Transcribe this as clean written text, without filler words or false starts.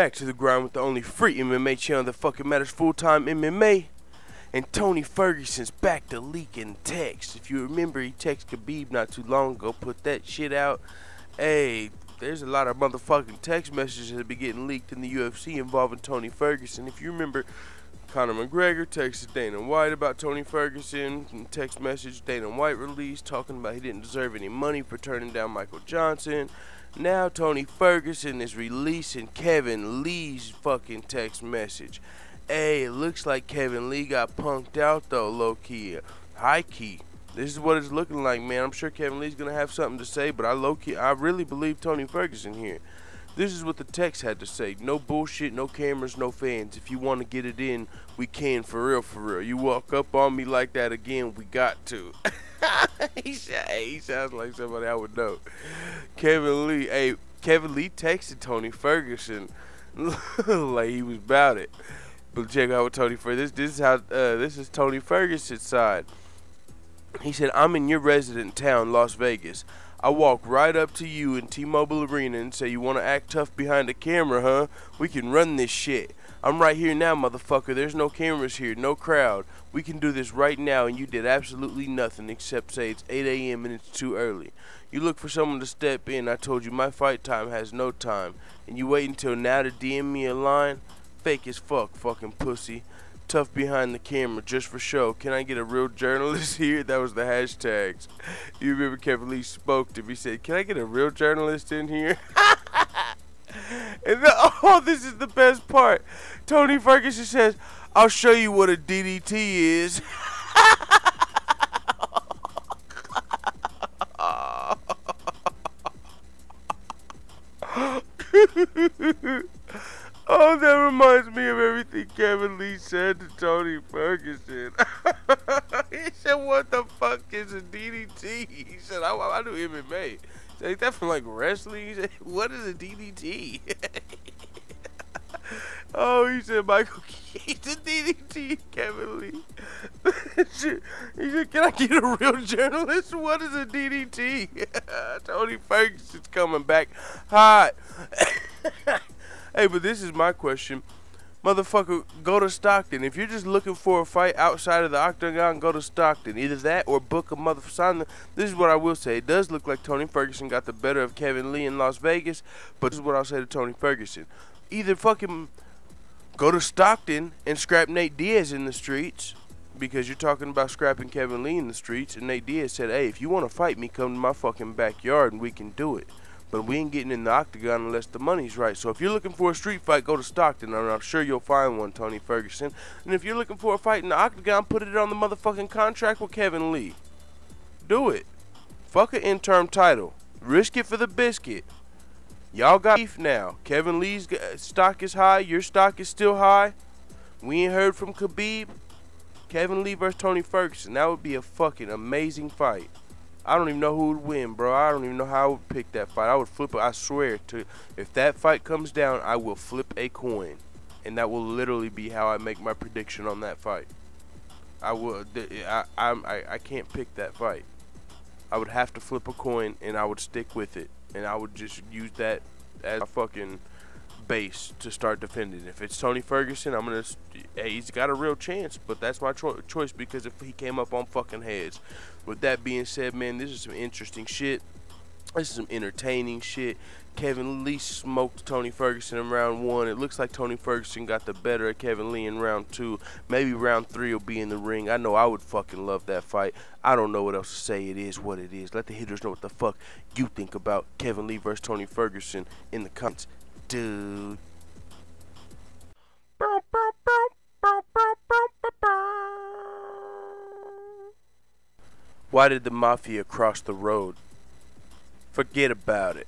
Back to the grind with the only free MMA channel that fucking matters, full-time MMA. And Tony Ferguson's back to leaking text. If you remember, he texted Khabib not too long ago, put that shit out. Hey, there's a lot of motherfucking text messages that be getting leaked in the UFC involving Tony Ferguson. If you remember, Conor McGregor texted Dana White about Tony Ferguson. Text message Dana White released talking about he didn't deserve any money for turning down Michael Johnson. Now Tony Ferguson is releasing Kevin Lee's fucking text message. Hey, it looks like Kevin Lee got punked out though, low-key. High-key. This is what it's looking like, man. I'm sure Kevin Lee's gonna have something to say, but I really believe Tony Ferguson here. This is what the text had to say. No bullshit, no cameras, no fans. If you want to get it in, we can, for real, for real. You walk up on me like that again, we got to. He sounds like somebody I would know. Kevin Lee, hey, Kevin Lee texted Tony Ferguson like he was about it. But check out what Tony Ferguson. This is Tony Ferguson's side. He said, "I'm in your resident town, Las Vegas. I walk right up to you in T-Mobile Arena and say, you want to act tough behind the camera, huh? We can run this shit. I'm right here now, motherfucker. There's no cameras here, no crowd. We can do this right now, and you did absolutely nothing except say it's 8 a.m. and it's too early. You look for someone to step in. I told you my fight time has no time, and you wait until now to DM me a line? Fake as fuck, fucking pussy. Tough behind the camera, just for show. Can I get a real journalist here?" That was the hashtags. You remember Kevin Lee spoke to me. He said, "Can I get a real journalist in here?" And this is the best part. Tony Ferguson says, "I'll show you what a DDT is." Oh, that reminds me of everything Kevin Lee said to Tony Ferguson. He said, "What the fuck is a DDT?" He said, I do MMA. He said, "Ain't that from like wrestling?" He said, "What is a DDT?" Oh, he said, "Michael Keys a DDT, Kevin Lee." He said, "Can I get a real journalist? What is a DDT?" Tony Ferguson's coming back hot. Hey, but this is my question. Motherfucker, go to Stockton. If you're just looking for a fight outside of the octagon, go to Stockton. Either that or book a motherfucker. This is what I will say. It does look like Tony Ferguson got the better of Kevin Lee in Las Vegas, but this is what I'll say to Tony Ferguson. Either fucking go to Stockton and scrap Nate Diaz in the streets, because you're talking about scrapping Kevin Lee in the streets, and Nate Diaz said, "Hey, if you want to fight me, come to my fucking backyard and we can do it. But we ain't getting in the octagon unless the money's right." So if you're looking for a street fight, go to Stockton, and I'm sure you'll find one, Tony Ferguson. And if you're looking for a fight in the octagon, put it on the motherfucking contract with Kevin Lee. Do it. Fuck an interim title. Risk it for the biscuit. Y'all got beef now. Kevin Lee's stock is high. Your stock is still high. We ain't heard from Khabib. Kevin Lee versus Tony Ferguson. That would be a fucking amazing fight. I don't even know who would win, bro. I don't even know how I would pick that fight. I would flip it. I swear to. If that fight comes down, I will flip a coin, and that will literally be how I make my prediction on that fight. I would. I can't pick that fight. I would have to flip a coin, and I would stick with it, and I would just use that as a fucking base to start defending. If it's Tony Ferguson, I'm gonna. Hey, he's got a real chance, but that's my choice because if he came up on fucking heads. With that being said, man, this is some interesting shit. This is some entertaining shit. Kevin Lee smoked Tony Ferguson in round 1. It looks like Tony Ferguson got the better of Kevin Lee in round 2. Maybe round 3 will be in the ring. I know I would fucking love that fight. I don't know what else to say. It is what it is. Let the hitters know what the fuck you think about Kevin Lee versus Tony Ferguson in the comments, dude. Why did the mafia cross the road? Forget about it.